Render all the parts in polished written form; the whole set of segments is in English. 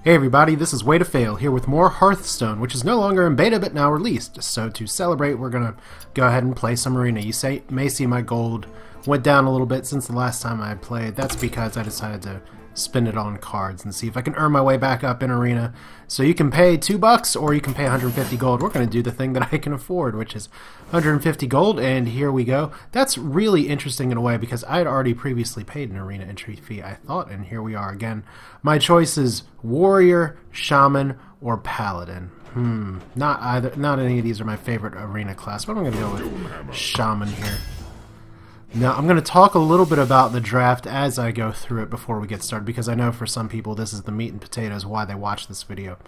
Hey everybody, this is Way to Fail here with more Hearthstone, which is no longer in beta but now released. So to celebrate, we're going to go ahead and play some Arena. You may see my gold went down a little bit since the last time I played. That's because I decided to spend it on cards and see if I can earn my way back up in Arena. So you can pay $2 or you can pay 150 gold. We're going to do the thing that I can afford, which is 150 gold, and here we go. That's really interesting in a way because I had already previously paid an Arena entry fee, I thought, and here we are again. My choice is Warrior, Shaman, or Paladin. Not any of these are my favorite Arena class, but I'm going to go with Shaman here. Now, I'm going to talk a little bit about the draft as I go through it before we get started, because I know for some people this is the meat and potatoes why they watch this video.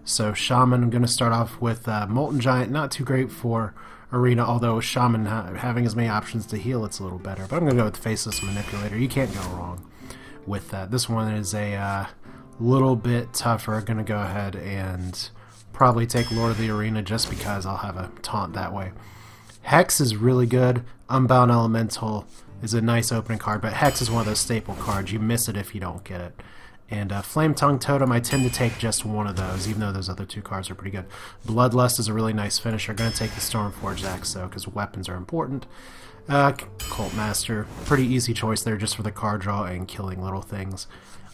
So, Shaman, I'm going to start off with Molten Giant, not too great for Arena, although Shaman having as many options to heal, it's a little better. But I'm going to go with Faceless Manipulator. You can't go wrong with that. This one is a little bit tougher. I'm going to go ahead and probably take Lord of the Arena just because I'll have a taunt that way. Hex is really good. Unbound Elemental is a nice opening card, but Hex is one of those staple cards. You miss it if you don't get it. And Flame Tongue Totem, I tend to take just one of those, even though those other two cards are pretty good. Bloodlust is a really nice finisher. I'm going to take the Stormforged Axe, though, because weapons are important. Cult Master, pretty easy choice there just for the card draw and killing little things.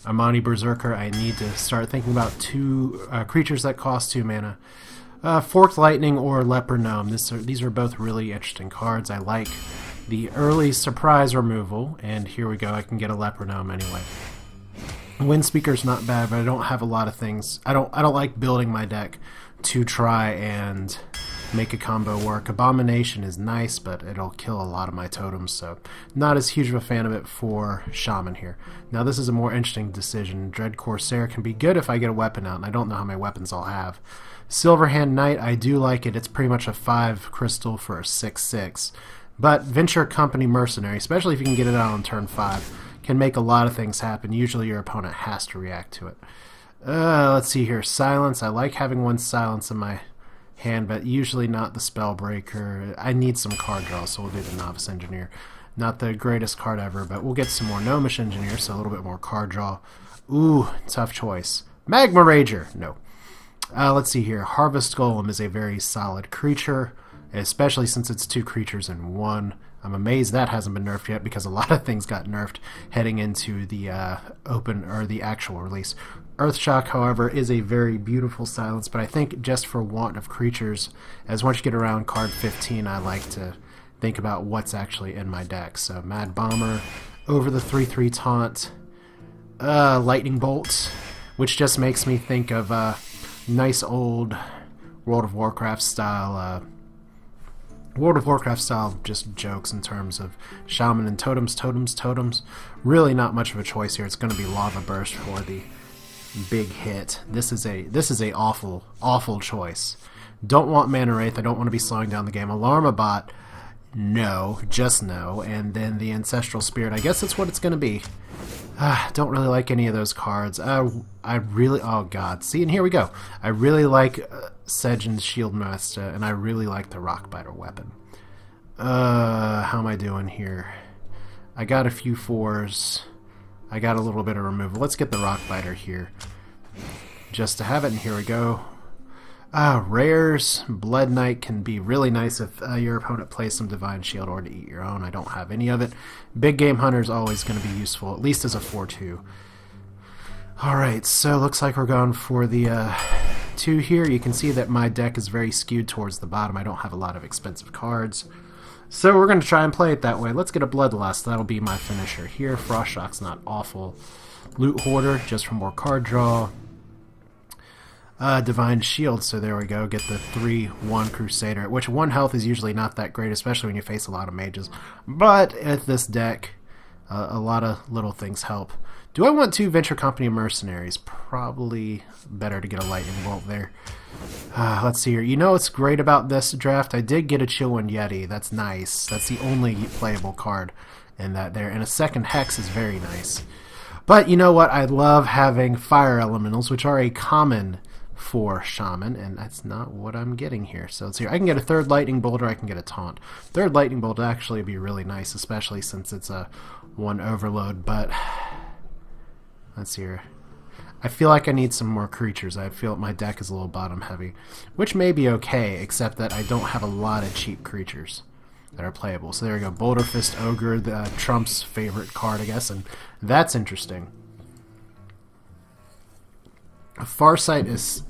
Amani Berserker, I need to start thinking about two creatures that cost 2 mana. Forked Lightning or Leper Gnome. These are both really interesting cards. I like the early surprise removal, and here we go. I can get a Leper Gnome anyway. Windspeaker's not bad, but I don't have a lot of things. I don't like building my deck to try and make a combo work. Abomination is nice, but it'll kill a lot of my totems, so not as huge of a fan of it for Shaman here. Now this is a more interesting decision. Dread Corsair can be good if I get a weapon out, and I don't know how many weapons I'll have. Silverhand Knight, I do like it. It's pretty much a 5 crystal for a 6/6. But Venture Company Mercenary, especially if you can get it out on turn 5, can make a lot of things happen. Usually your opponent has to react to it. Let's see here. Silence. I like having one Silence in my hand, but usually not the Spellbreaker. I need some card draw, so we'll do the Novice Engineer. Not the greatest card ever, but we'll get some more Gnomish Engineer, so a little bit more card draw. Ooh, tough choice. Magma Rager. No. Let's see here. Harvest Golem is a very solid creature, especially since it's 2 creatures in 1. I'm amazed that hasn't been nerfed yet because a lot of things got nerfed heading into the the actual release. Earthshock, however, is a very beautiful silence, but I think just for want of creatures, as once you get around card 15, I like to think about what's actually in my deck. So Mad Bomber, over the 3/3 taunt, Lightning Bolt, which just makes me think of nice old World of Warcraft style just jokes in terms of Shaman and totems. Really not much of a choice here. It's going to be Lava Burst for the big hit. This is a awful choice. Don't want Mana Wraith. I don't want to be slowing down the game. Alarmabot, no, just no. And then the Ancestral Spirit, I guess that's what it's going to be. Don't really like any of those cards. Oh god. See, and here we go. I really like Sejan's Shieldmaster, and I really like the Rockbiter weapon. How am I doing here? I got a few 4s. I got a little bit of removal. Let's get the Rockbiter here, just to have it, and here we go. Rares. Blood Knight can be really nice if your opponent plays some Divine Shield or to eat your own. I don't have any of it. Big Game Hunter is always going to be useful, at least as a 4/2. Alright, so looks like we're going for the 2 here. You can see that my deck is very skewed towards the bottom. I don't have a lot of expensive cards. So we're going to try and play it that way. Let's get a Bloodlust. That'll be my finisher here. Frost Shock's not awful. Loot Hoarder, just for more card draw. Divine Shield, so there we go. Get the 3/1 Crusader, which 1 health is usually not that great, especially when you face a lot of mages. But at this deck, a lot of little things help. Do I want 2 Venture Company Mercenaries? Probably better to get a Lightning Bolt there. Let's see here. You know what's great about this draft? I did get a Chillwind Yeti. That's nice. That's the only playable card in that there. And a second Hex is very nice. But you know what? I love having Fire Elementals, which are a common for Shaman, and that's not what I'm getting here. So let's see. I can get a 3rd Lightning Bolt, or I can get a Taunt. 3rd Lightning Bolt would actually be really nice, especially since it's a 1 overload, but let's see here. I feel like I need some more creatures. I feel my deck is a little bottom heavy, which may be okay, except that I don't have a lot of cheap creatures that are playable. So there we go, Boulder Fist Ogre, Trump's favorite card, I guess, and that's interesting. Farsight is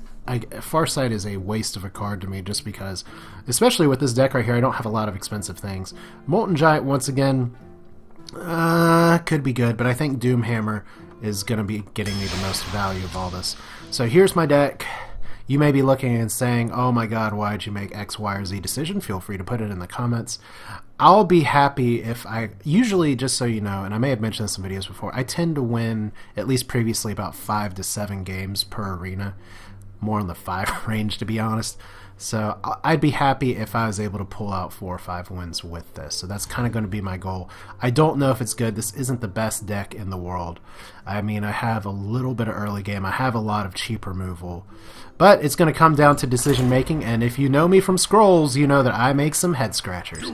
a waste of a card to me, just because, especially with this deck right here, I don't have a lot of expensive things. Molten Giant, once again, could be good, but I think Doomhammer is going to be getting me the most value of all this. So here's my deck. You may be looking and saying, oh my god, why'd you make X, Y, or Z decision? Feel free to put it in the comments. I'll be happy if usually, just so you know, and I may have mentioned this in videos before, I tend to win, at least previously, about 5 to 7 games per arena. More in the 5 range, to be honest. So I'd be happy if I was able to pull out 4 or 5 wins with this. So that's kind of going to be my goal. I don't know if it's good. This isn't the best deck in the world. I mean, I have a little bit of early game. I have a lot of cheap removal. But it's going to come down to decision making. And if you know me from Scrolls, you know that I make some head scratchers.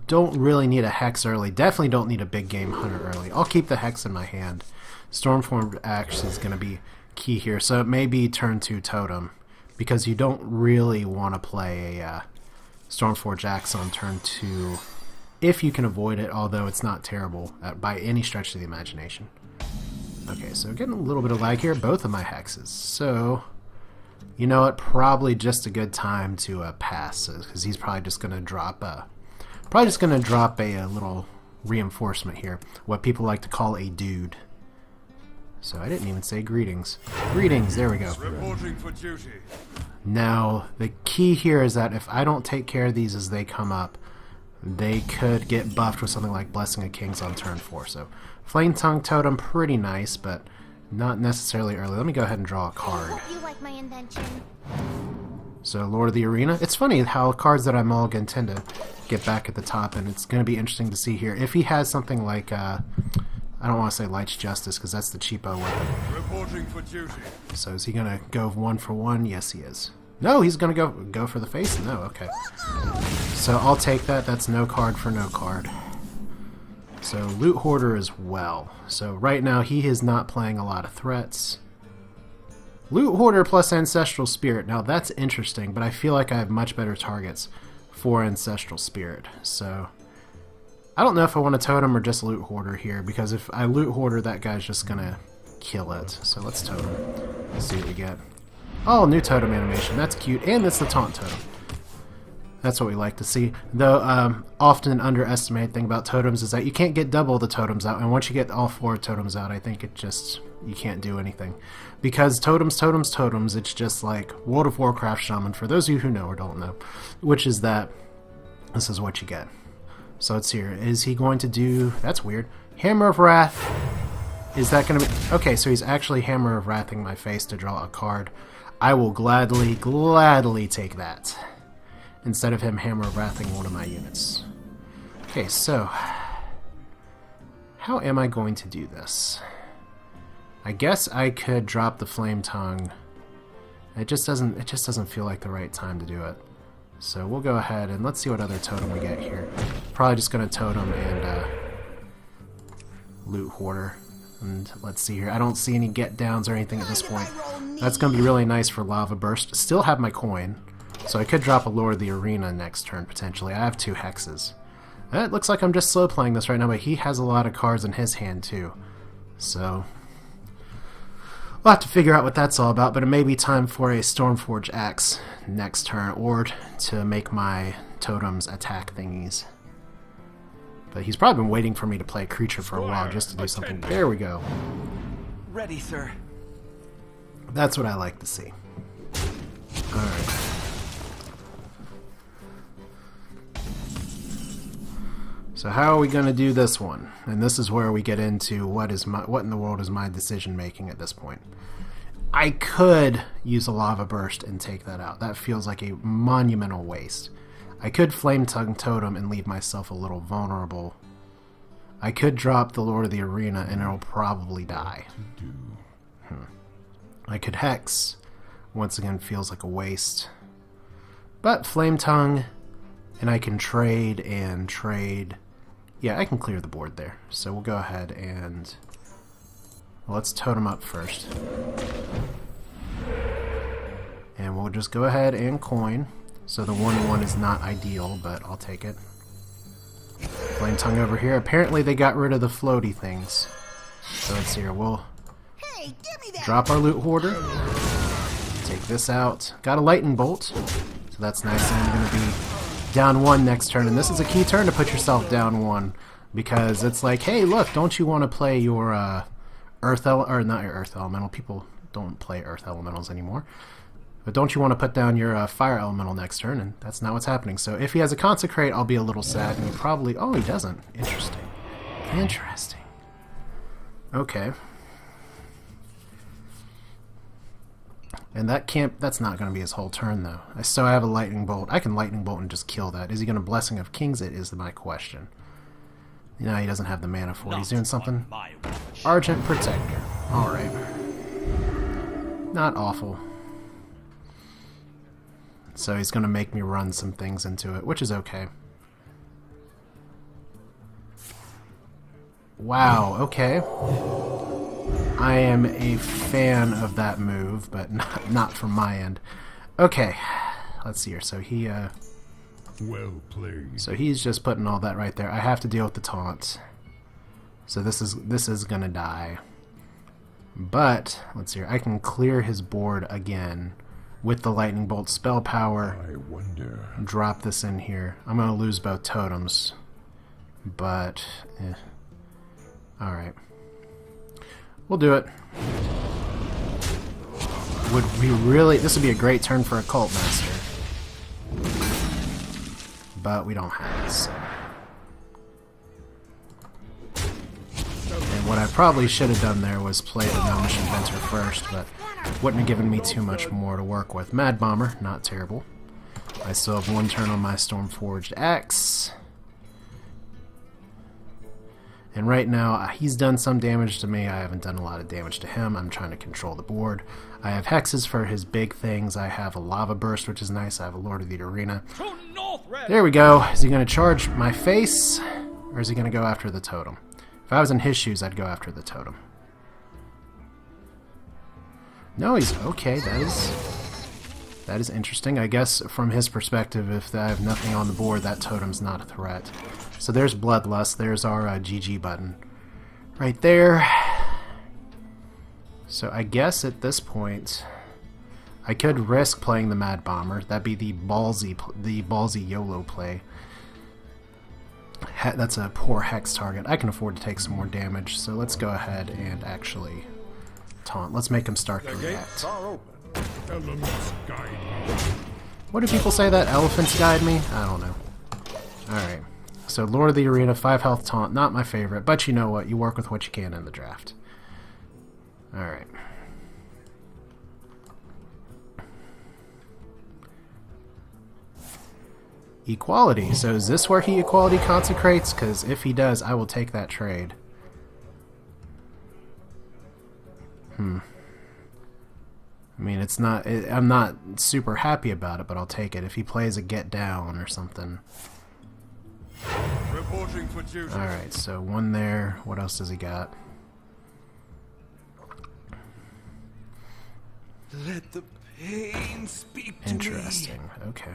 Don't really need a Hex early. Definitely don't need a big game Hunter early. I'll keep the Hex in my hand. Stormforged Axe is going to be key here. So it may be turn 2 Totem, because you don't really want to play a Stormforged Axe on turn 2 if you can avoid it, although it's not terrible by any stretch of the imagination. Okay, so getting a little bit of lag here, both of my hexes. So, you know what, probably just a good time to pass, because he's probably just going to drop a little reinforcement here, what people like to call a dude. So I didn't even say greetings. Greetings, there we go. Reporting for duty. Now, the key here is that if I don't take care of these as they come up, they could get buffed with something like Blessing of Kings on turn 4. So Flame Tongue Totem, pretty nice, but not necessarily early. Let me go ahead and draw a card. Hope you like my invention. So Lord of the Arena. It's funny how cards that I mulligan tend to get back at the top, and it's going to be interesting to see here. If he has something like... I don't want to say Light's Justice, because that's the cheapo weapon. Reporting for duty. So is he going to go 1 for 1? Yes, he is. No, he's going to go for the face? No, okay. So I'll take that. That's no card for no card. So Loot Hoarder as well. So right now he is not playing a lot of threats. Loot Hoarder plus Ancestral Spirit. Now that's interesting, but I feel like I have much better targets for Ancestral Spirit. So... I don't know if I want to Totem or just Loot Hoarder here, because if I Loot Hoarder, that guy's just going to kill it. So let's Totem. Let's see what we get. Oh, new Totem animation. That's cute. And it's the Taunt Totem. That's what we like to see. Though, often an underestimated thing about Totems is that you can't get double the Totems out, and once you get all 4 Totems out, I think it just... you can't do anything. Because Totems, it's just like World of Warcraft Shaman, for those of you who know or don't know, which is that this is what you get. So it's here. Is he going to do... that's weird. Hammer of Wrath. Is that going to be... okay, so he's actually Hammer of Wrathing my face to draw a card. I will gladly take that, instead of him Hammer of Wrathing one of my units. Okay, so... how am I going to do this? I guess I could drop the Flame Tongue. It just doesn't feel like the right time to do it. So we'll go ahead and let's see what other totem we get here. Probably just going to Totem and Loot Hoarder. And let's see here. I don't see any get downs or anything at this point. That's going to be really nice for Lava Burst. Still have my coin. So I could drop a Lord of the Arena next turn potentially. I have 2 hexes. It looks like I'm just slow playing this right now, but he has a lot of cards in his hand too. So we'll have to figure out what that's all about, but it may be time for a Stormforged Axe next turn, or to make my totems attack thingies. But he's probably been waiting for me to play a creature for a while just to do something. There we go. Ready, sir. That's what I like to see. Alright. So how are we going to do this one? And this is where we get into what in the world is my decision making at this point. I could use a Lava Burst and take that out. That feels like a monumental waste. I could Flame Tongue Totem and leave myself a little vulnerable. I could drop the Lord of the Arena and it'll probably die. I could Hex. Once again, feels like a waste. But Flame Tongue, and I can trade and trade. Yeah, I can clear the board there. So we'll go ahead and Well, let's totem up first. And we'll just go ahead and coin. So the 1-1 is not ideal, but I'll take it. Flame Tongue over here. Apparently they got rid of the floaty things. So let's see here. We'll drop our loot hoarder. Take this out. Got a lightning bolt. So that's nice. And I'm going to be down 1 next turn. And this is a key turn to put yourself down 1. Because it's like, hey, look, don't you want to play your or not your Earth Elemental. People don't play Earth Elementals anymore. But don't you want to put down your Fire Elemental next turn? And that's not what's happening. So if he has a Consecrate, I'll be a little sad. And he probably... Oh, he doesn't. Interesting. Interesting. Okay. And that's not going to be his whole turn, though. So I have a Lightning Bolt. I can Lightning Bolt and just kill that. Is he going to Blessing of Kings it, is my question. No, he doesn't have the mana for it. He's doing something. Argent Protector. Alright. Not awful. So he's going to make me run some things into it, which is okay. Wow, okay. I am a fan of that move, but not from my end. Okay, let's see here. So he, Well played. so he's just putting all that right there. I have to deal with the taunt. So this is gonna die. But let's see here. I can clear his board again with the lightning bolt spell power. I wonder. Drop this in here. I'm gonna lose both totems, but all right. We'll do it. Would we really... This would be a great turn for a Cult Master. But we don't have this. And what I probably should have done there was play the Gnomish Inventor first, but wouldn't have given me too much more to work with. Mad Bomber, not terrible. I still have 1 turn on my Stormforged Axe. And right now, he's done some damage to me. I haven't done a lot of damage to him. I'm trying to control the board. I have hexes for his big things. I have a Lava Burst, which is nice. I have a Lord of the Arena. There we go. Is he going to charge my face? Or is he going to go after the totem? If I was in his shoes, I'd go after the totem. No, he's... Okay, that is interesting. I guess from his perspective, if I have nothing on the board, that totem's not a threat. So there's Bloodlust. There's our GG button right there. So I guess at this point, I could risk playing the Mad Bomber. That'd be the ballsy YOLO play. That's a poor Hex target. I can afford to take some more damage, so let's go ahead and actually taunt. Let's make him start to react. Elements guide me. What do people say that elephants guide me? I don't know. Alright. So Lord of the Arena, 5 health taunt, not my favorite, but you know what, you work with what you can in the draft. Alright. Equality, so is this where he equality consecrates? Because if he does, I will take that trade. I mean, it's not, I'm not super happy about it, but I'll take it. If he plays a get down or something. Reporting for duty. Alright, so 1 there. What else does he got? Let the pain speak to me. Interesting. Okay.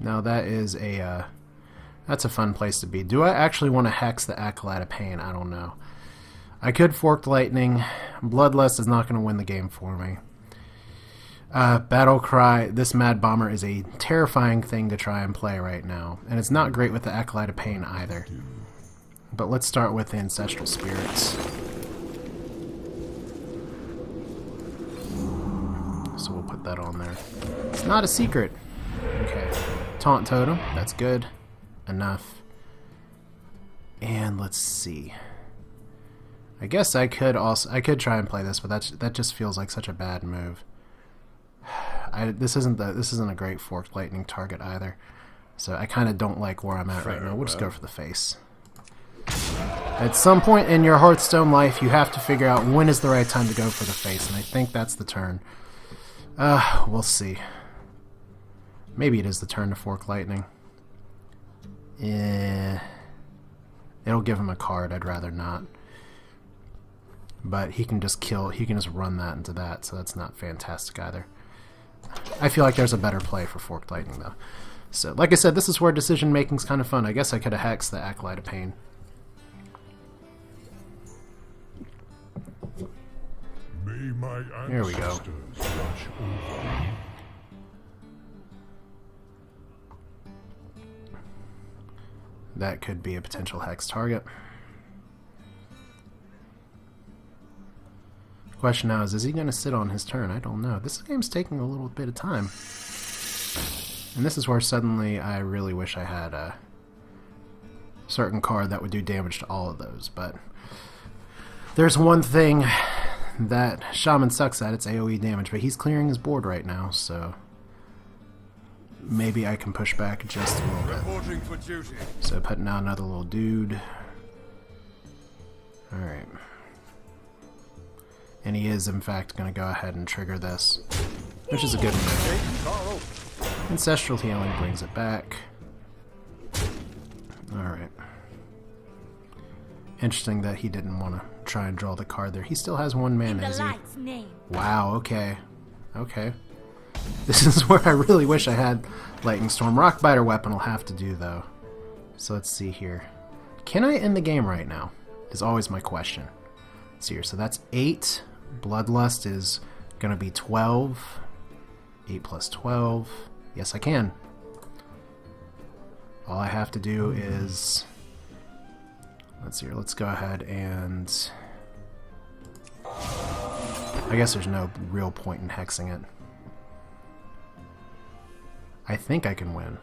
Now that is a, that's a fun place to be. Do I actually want to hex the Acolyte of Pain? I don't know. I could Forked Lightning. Bloodlust is not going to win the game for me. Battle Cry, this Mad Bomber is a terrifying thing to try and play right now. And it's not great with the Acolyte of Pain either. But let's start with the Ancestral Spirits. So we'll put that on there. It's not a secret. Okay. Taunt Totem, that's good. Enough. And let's see. I guess I could try and play this, but that just feels like such a bad move. This isn't a great Forked Lightning target either. So I kind of don't like where I'm at right now. We'll just go for the face. At some point in your Hearthstone life, you have to figure out when is the right time to go for the face, and I think that's the turn. We'll see. Maybe it is the turn to Fork Lightning. It'll give him a card. I'd rather not. But he can just run that into that, so that's not fantastic either. I feel like there's a better play for Forked Lightning, though. So, like I said, this is where decision making's kind of fun. I guess I could have hexed the Acolyte of Pain. May my Here we go. ancestors watch over me. That could be a potential hex target. Question now is he going to sit on his turn? I don't know. This game's taking a little bit of time. And this is where suddenly I really wish I had a certain card that would do damage to all of those. But there's one thing that Shaman sucks at. It's AoE damage. But he's clearing his board right now, so maybe I can push back just a little bit. Reporting for duty. So putting out another little dude. Alright. And he is, in fact, going to go ahead and trigger this, which is a good move. Ancestral Healing brings it back. Alright. Interesting that he didn't want to try and draw the card there. He still has one mana, is he? Wow, okay. Okay. This is where I really wish I had Lightning Storm. Rockbiter Weapon will have to do, though. So let's see here. Can I end the game right now? Is always my question. Let's see here. So that's 8. Bloodlust is going to be 12. 8 plus 12. Yes, I can. All I have to do is... Let's see here. Let's go ahead and... I guess there's no real point in hexing it. I think I can win.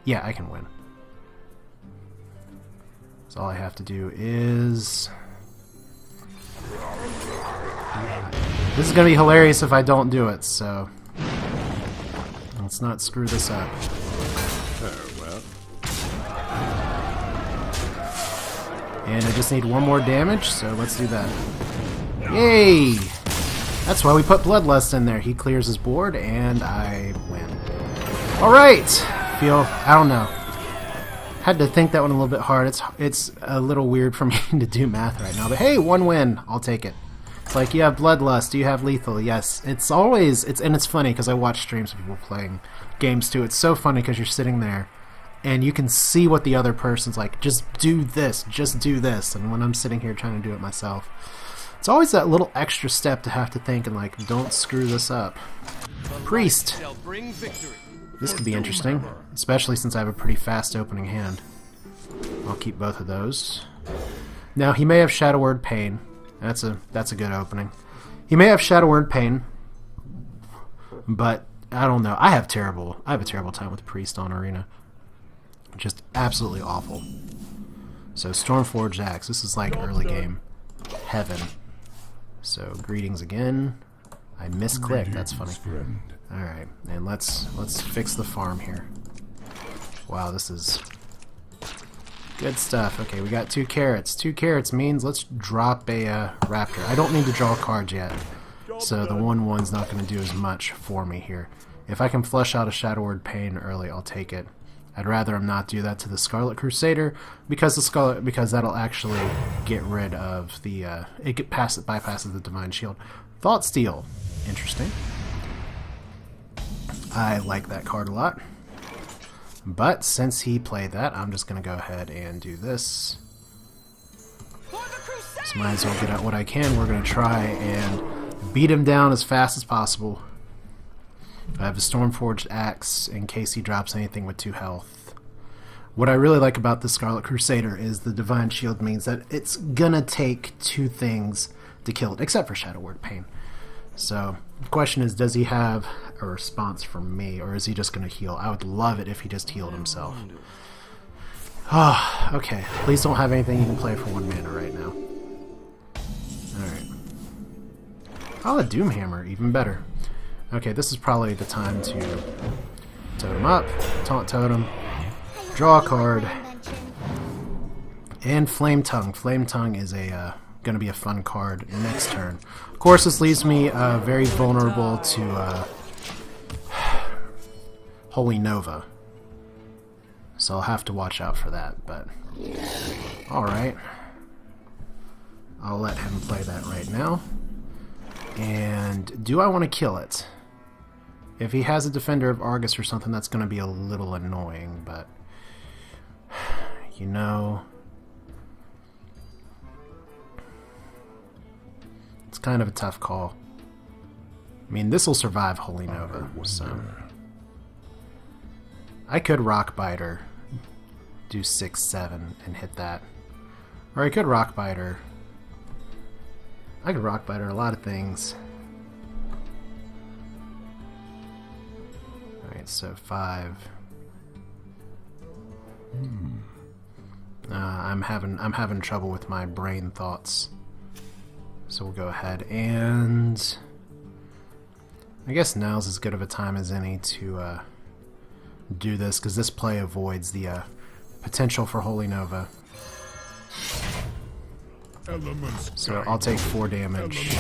Yeah, I can win. So all I have to do is... This is going to be hilarious if I don't do it, so... Let's not screw this up. And I just need one more damage, so let's do that. Yay! That's why we put Bloodlust in there. He clears his board, and I win. Alright! I don't know. Had to think that one a little bit hard. It's a little weird for me to do math right now. But hey, one win. I'll take it. It's like, you have Bloodlust. Do you have Lethal? Yes. It's always... And it's funny, because I watch streams of people playing games, too. It's so funny, because you're sitting there, and you can see what the other person's like. Just do this. Just do this. And when I'm sitting here trying to do it myself... It's always that little extra step to have to think and like, don't screw this up. Priest! This could be interesting, especially since I have a pretty fast opening hand. I'll keep both of those. Now, he may have Shadow Word Pain. That's a good opening. He may have Shadow Word Pain, but I don't know. I have a terrible time with Priest on Arena. Just absolutely awful. So, Stormforged Axe. This is like early game heaven. So, greetings again. I misclicked. That's funny. Alright, and let's fix the farm here. Wow, this is good stuff. Okay, we got 2 carrots. 2 carrots means let's drop a raptor. I don't need to draw cards yet, so the 1/1's not going to do as much for me here. If I can flush out a Shadow Word Pain early, I'll take it. I'd rather him not do that to the Scarlet Crusader because that'll actually get rid of the it bypasses the Divine Shield. Thought Steal, interesting. I like that card a lot. But since he played that, I'm just gonna go ahead and do this. So might as well get out what I can. We're gonna try and beat him down as fast as possible. I have a Stormforged Axe in case he drops anything with 2 health. What I really like about the Scarlet Crusader is the Divine Shield means that it's gonna take 2 things to kill it, except for Shadow Word Pain. So, the question is, does he have a response from me, or is he just gonna heal? I would love it if he just healed himself. Ah, okay. Please don't have anything you can play for 1 mana right now. Alright. Oh, a Doomhammer, even better. Okay, this is probably the time to totem up, taunt totem, draw a card, and Flame Tongue. Flame Tongue is going to be a fun card next turn. Of course, this leaves me very vulnerable to Holy Nova. So I'll have to watch out for that, but... Alright. I'll let him play that right now. And do I want to kill it? If he has a Defender of Argus or something, that's going to be a little annoying, but... You know... It's kind of a tough call. I mean, this will survive Holy Nova, so... I could Rockbiter, do 6-7, and hit that. Or I could Rockbiter. I could Rockbiter a lot of things. Alright, so 5. I'm having trouble with my brain thoughts. So we'll go ahead and... I guess now's as good of a time as any to do this, because this play avoids the potential for Holy Nova. So I'll take 4 damage.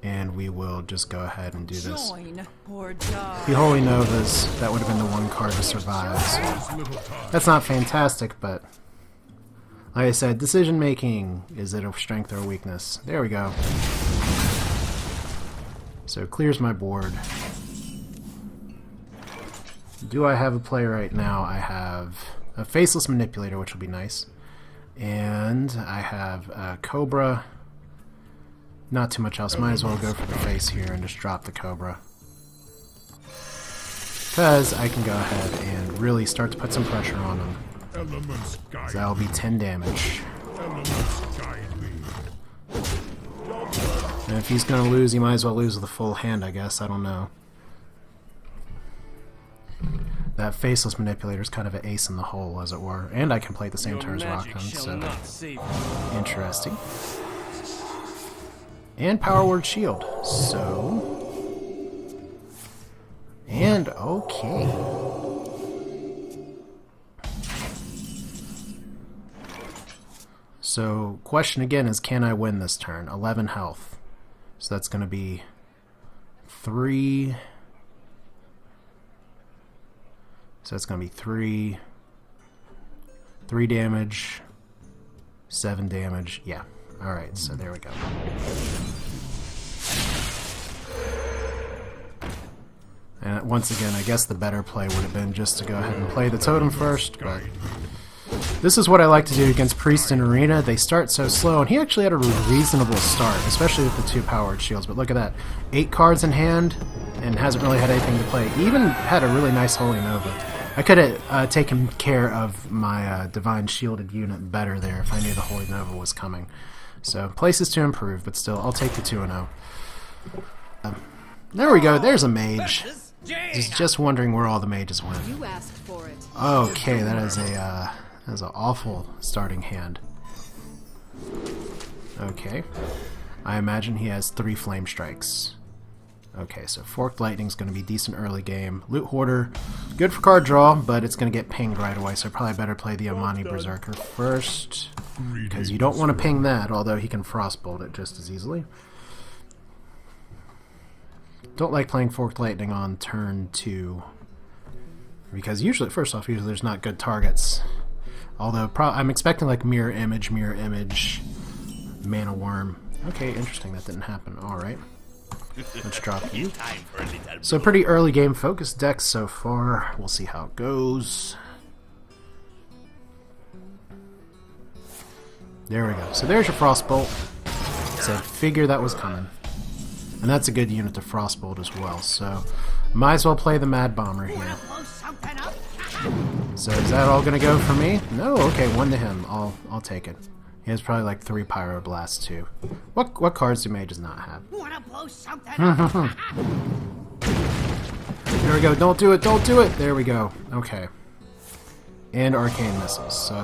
And we will just go ahead and do this. The Holy Novas, that would have been the one card to survive. So that's not fantastic, but like I said, decision making, is it a strength or a weakness? There we go. So it clears my board. Do I have a play right now? I have a Faceless Manipulator, which will be nice. And I have a Cobra. Not too much else. Might as well go for the face here and just drop the Cobra. Because I can go ahead and really start to put some pressure on him. So that'll be 10 damage. And if he's going to lose, he might as well lose with a full hand, I guess. I don't know. That Faceless Manipulator is kind of an ace in the hole, as it were. And I can play at the same turn as Rockton, so... Interesting. And Power Word Shield. So... And okay. So, question again is, can I win this turn? 11 health. So that's going to be 3... So it's going to be 3 damage, 7 damage. Yeah. Alright, so there we go. And once again, I guess the better play would have been just to go ahead and play the totem first, but this is what I like to do against Priest in Arena. They start so slow, and he actually had a reasonable start, especially with the 2 powered shields. But look at that. 8 cards in hand, and hasn't really had anything to play. He even had a really nice Holy Nova. I could have taken care of my Divine Shielded unit better there if I knew the Holy Nova was coming. So, places to improve, but still, I'll take the 2-0. There we go, there's a Mage. Just wondering where all the mages went. You asked for it. Okay, that is an awful starting hand. Okay. I imagine he has 3 Flame Strikes. Okay, so Forked Lightning's going to be decent early game. Loot Hoarder, good for card draw, but it's going to get pinged right away, so probably better play the Omani Berserker first, because you don't want to ping that, although he can Frostbolt it just as easily. Don't like playing Forked Lightning on turn 2, because usually, first off, usually there's not good targets. Although, I'm expecting like Mirror Image, Mana Worm. Okay, interesting, that didn't happen. Alright. Let's drop you. So pretty early game focused deck so far. We'll see how it goes. There we go. So there's your Frostbolt. So figure that was coming. And that's a good unit to Frostbolt as well. So might as well play the Mad Bomber here. So is that all gonna go for me? No? Okay, 1 to him. I'll take it. He has probably like 3 Pyroblasts too. What cards do Mages not have? Wanna blow something up? There we go. Don't do it. Don't do it. There we go. Okay. And Arcane Missiles. So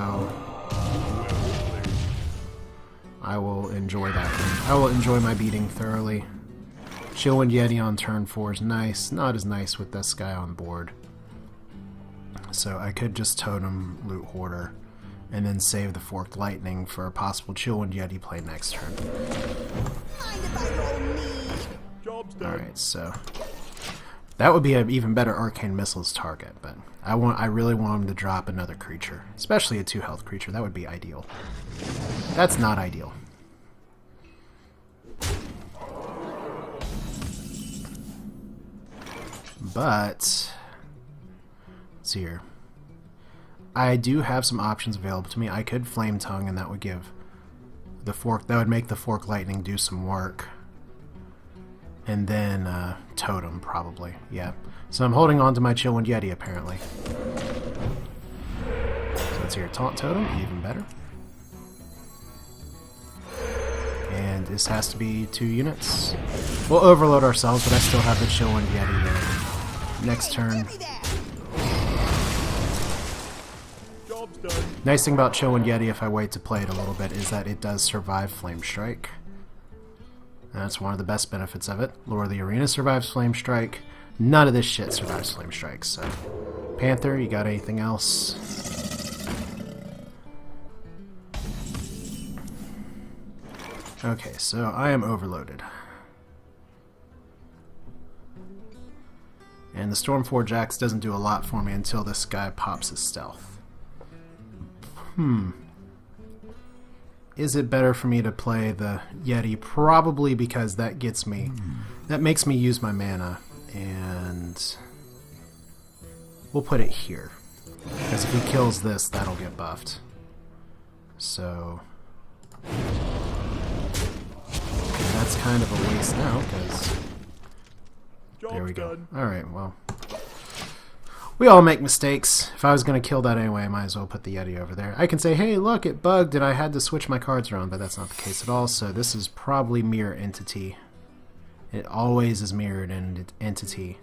I will enjoy that one. I will enjoy my beating thoroughly. Chillwind Yeti on turn 4 is nice. Not as nice with this guy on board. So I could just Totem Loot Hoarder and then save the Forked Lightning for a possible Chillwind Yeti play next turn. Alright, so that would be an even better arcane missiles target, but I really want him to drop another creature, especially a 2 health creature. That would be ideal. That's not ideal. But let's see here. I do have some options available to me. I could Flame Tongue, and that would give the fork. That would make the Fork Lightning do some work. And then Totem, probably. Yeah. So I'm holding on to my Chillwind Yeti, apparently. So let's hear Taunt Totem, even better. And this has to be 2 units. We'll overload ourselves, but I still have the Chillwind Yeti there. Next turn. Nice thing about Chillwind Yeti, if I wait to play it a little bit, is that it does survive Flame Strike. And that's one of the best benefits of it. Lord of the Arena survives Flame Strike. None of this shit survives Flame Strike, so... Panther, you got anything else? Okay, so I am overloaded. And the Stormforge Axe doesn't do a lot for me until this guy pops his stealth. Is it better for me to play the Yeti? Probably, because that gets me... That makes me use my mana. And... we'll put it here. Because if he kills this, that'll get buffed. So... that's kind of a waste now, because... there we go. Alright, well... we all make mistakes. If I was going to kill that anyway, I might as well put the Yeti over there. I can say, hey, look, it bugged and I had to switch my cards around, but that's not the case at all. So this is probably Mirror Entity. It always is Mirrored Entity.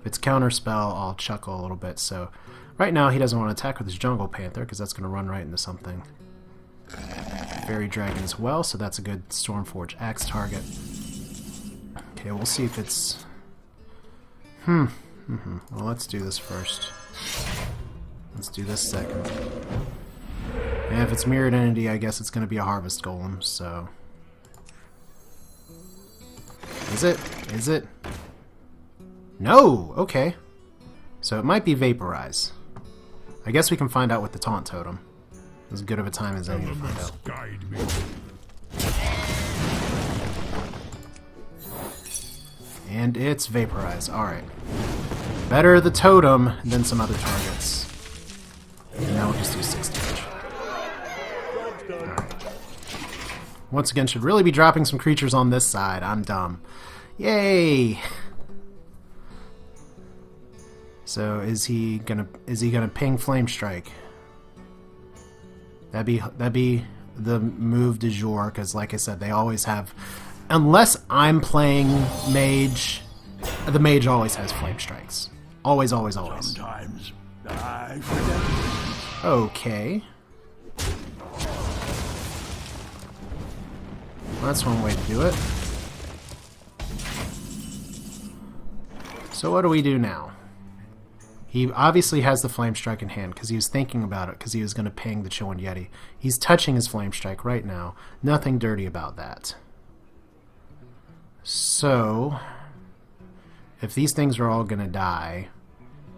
If it's Counterspell, I'll chuckle a little bit. So right now he doesn't want to attack with his Jungle Panther because that's going to run right into something. Fairy Dragon as well, so that's a good Stormforge Axe target. Okay, we'll see if it's... well, let's do this first. Let's do this second. And if it's Mirrored Entity, I guess it's going to be a Harvest Golem, so... Is it? Is it? No! Okay. So it might be Vaporize. I guess we can find out with the Taunt Totem. As good of a time as any to find out. Guide me. And it's Vaporize. Alright. Better the Totem than some other targets. And now we'll just do 6 damage. Alright. Once again, should really be dropping some creatures on this side. I'm dumb. Yay! So is he gonna ping Flame Strike? That'd be the move du jour, because like I said, they always have... unless I'm playing Mage, the Mage always has Flame Strikes. Always, always, always. Sometimes I forget. Okay. Well, that's one way to do it. So what do we do now? He obviously has the Flame Strike in hand because he was thinking about it because he was going to ping the Chillwind Yeti. He's touching his Flame Strike right now. Nothing dirty about that. So, if these things are all going to die,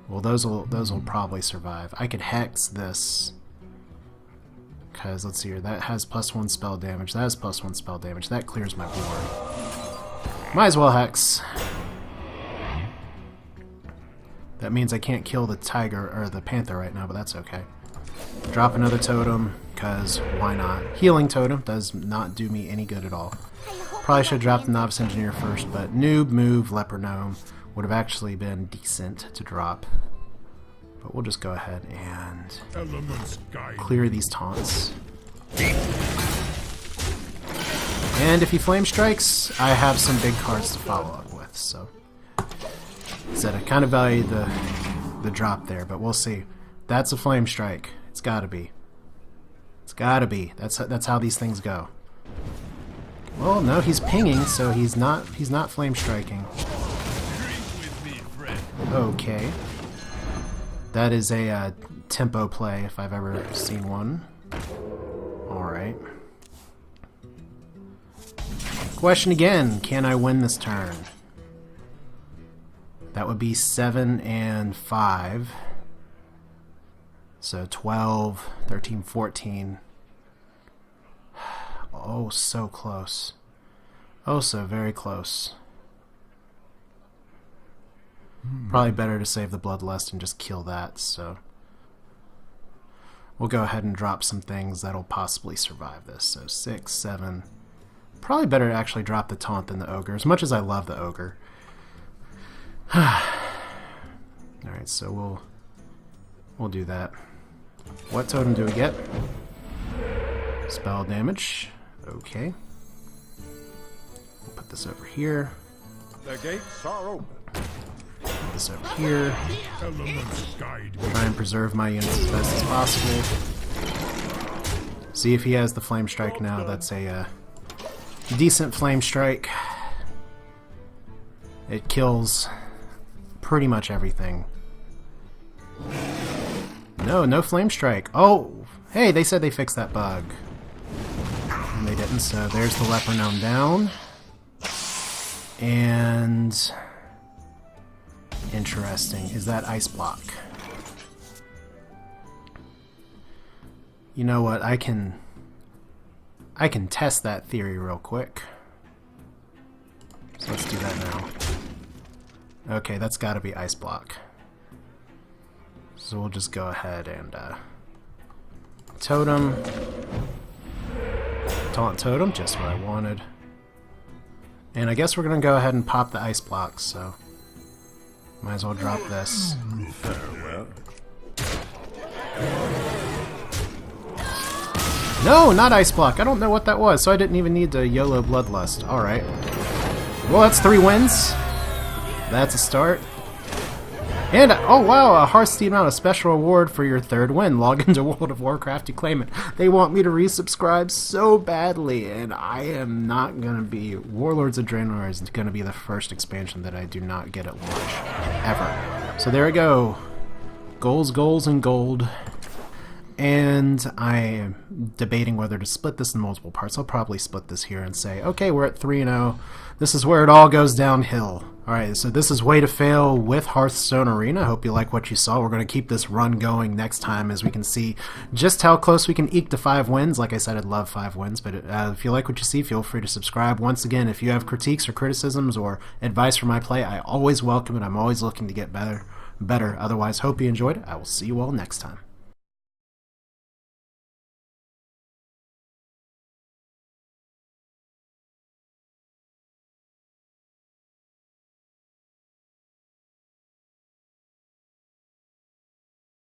well, those will probably survive. I could Hex this because, let's see here, that has +1 spell damage. That has +1 spell damage. That clears my board. Might as well Hex. That means I can't kill the tiger or the panther right now, but that's okay. Drop another totem, because why not? Healing totem does not do me any good at all. Probably should have dropped the novice engineer first, but noob, move, leper gnome would have actually been decent to drop. But we'll just go ahead and clear these taunts. And if he flame strikes, I have some big cards to follow up with, so... said I kind of value the drop there, but we'll see. That's a flame strike. It's gotta be. It's gotta be. That's how these things go. Well, no, he's pinging, so he's not flame striking. Okay. That is a tempo play if I've ever seen one. Alright. Question again, can I win this turn? That would be 7 and 5. So 12, 13, 14. Oh, so close. Oh, so very close. Probably better to save the Bloodlust and just kill that, so we'll go ahead and drop some things that'll possibly survive this. So 6, 7. Probably better to actually drop the Taunt than the Ogre, as much as I love the Ogre. Alright, so we'll do that. What totem do we get? Spell damage. Okay. We'll put this over here. The gates are open. Put this over here. Elements guide me. Try and preserve my units as best as possible. See if he has the Flame Strike now. That's a decent Flame Strike. It kills pretty much everything. No Flame Strike. Oh, hey, they said they fixed that bug. And they didn't, so there's the Leper Gnome down. And interesting. Is that Ice Block? You know what? I can test that theory real quick. So let's do that now. Okay, that's got to be Ice Block. So we'll just go ahead and Totem. Taunt Totem, just what I wanted. And I guess we're going to go ahead and pop the Ice Blocks, so might as well drop this. No, not Ice Block. I don't know what that was, so I didn't even need to YOLO Bloodlust. Alright. Well, that's 3 wins. That's a start. And, oh wow, a Hearthstone Mount, a special reward for your 3rd win. Log into World of Warcraft to claim it. They want me to resubscribe so badly, and I am not going to be... Warlords of Draenor is going to be the first expansion that I do not get at launch. Ever. So there we go. Goals, goals, and gold. And I am debating whether to split this in multiple parts. I'll probably split this here and say, okay, we're at 3-0. This is where it all goes downhill. Alright, so this is Way to Fail with Hearthstone Arena. I hope you like what you saw. We're going to keep this run going next time as we can see just how close we can eke to 5 wins. Like I said, I'd love 5 wins, but if you like what you see, feel free to subscribe. Once again, if you have critiques or criticisms or advice for my play, I always welcome it. I'm always looking to get better. Otherwise, hope you enjoyed it. I will see you all next time.